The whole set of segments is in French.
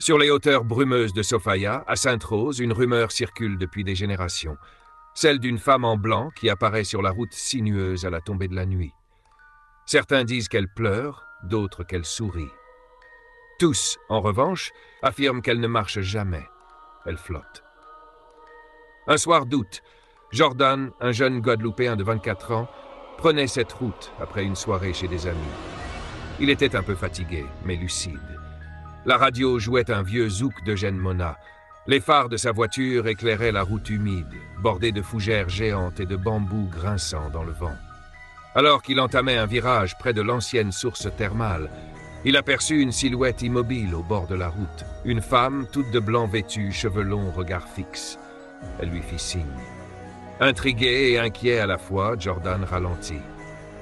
Sur les hauteurs brumeuses de Sofia, à Sainte-Rose, une rumeur circule depuis des générations. Celle d'une femme en blanc qui apparaît sur la route sinueuse à la tombée de la nuit. Certains disent qu'elle pleure, d'autres qu'elle sourit. Tous, en revanche, affirment qu'elle ne marche jamais. Elle flotte. Un soir d'août, Jordan, un jeune Guadeloupéen de 24 ans, prenait cette route après une soirée chez des amis. Il était un peu fatigué, mais lucide. La radio jouait un vieux zouk d'Eugène Mona. Les phares de sa voiture éclairaient la route humide, bordée de fougères géantes et de bambous grinçants dans le vent. Alors qu'il entamait un virage près de l'ancienne source thermale, il aperçut une silhouette immobile au bord de la route. Une femme, toute de blanc vêtue, cheveux longs, regard fixe. Elle lui fit signe. Intrigué et inquiet à la fois, Jordan ralentit.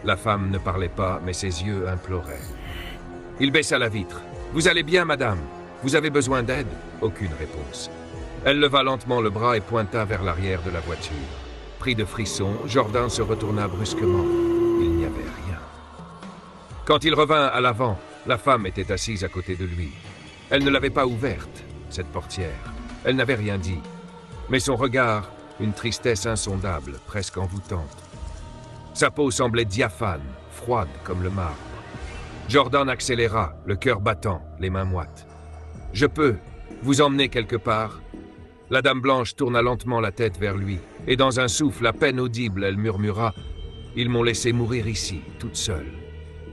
La femme ne parlait pas, mais ses yeux imploraient. Il baissa la vitre. « Vous allez bien, madame? Vous avez besoin d'aide ?» Aucune réponse. Elle leva lentement le bras et pointa vers l'arrière de la voiture. Pris de frissons, Jordan se retourna brusquement. Il n'y avait rien. Quand il revint à l'avant, la femme était assise à côté de lui. Elle ne l'avait pas ouverte, cette portière. Elle n'avait rien dit. Mais son regard, une tristesse insondable, presque envoûtante. Sa peau semblait diaphane, froide comme le marbre. Jordan accéléra, le cœur battant, les mains moites. « Je peux vous emmener quelque part ?» La dame blanche tourna lentement la tête vers lui, et dans un souffle à peine audible, elle murmura « Ils m'ont laissé mourir ici, toute seule. »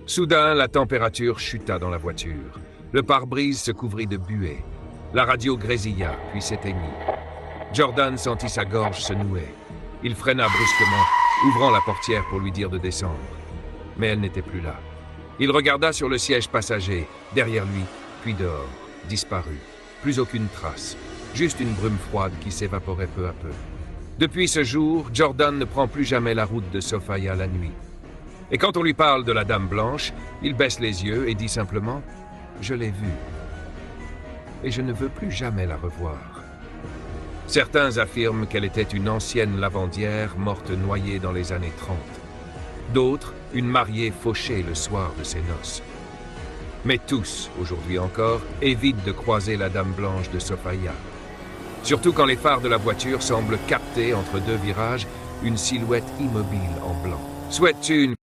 Soudain, la température chuta dans la voiture. Le pare-brise se couvrit de buée. La radio grésilla, puis s'éteignit. Jordan sentit sa gorge se nouer. Il freina brusquement, ouvrant la portière pour lui dire de descendre. Mais elle n'était plus là. Il regarda sur le siège passager, derrière lui, puis dehors, disparu. Plus aucune trace, juste une brume froide qui s'évaporait peu à peu. Depuis ce jour, Jordan ne prend plus jamais la route de Sofia la nuit. Et quand on lui parle de la Dame Blanche, il baisse les yeux et dit simplement « Je l'ai vue. Et je ne veux plus jamais la revoir. » Certains affirment qu'elle était une ancienne lavandière morte noyée dans les années 30. D'autres, une mariée fauchée le soir de ses noces. Mais tous, aujourd'hui encore, évitent de croiser la Dame Blanche de Sofia. Surtout quand les phares de la voiture semblent capter entre deux virages une silhouette immobile en blanc. Souhaites-tu une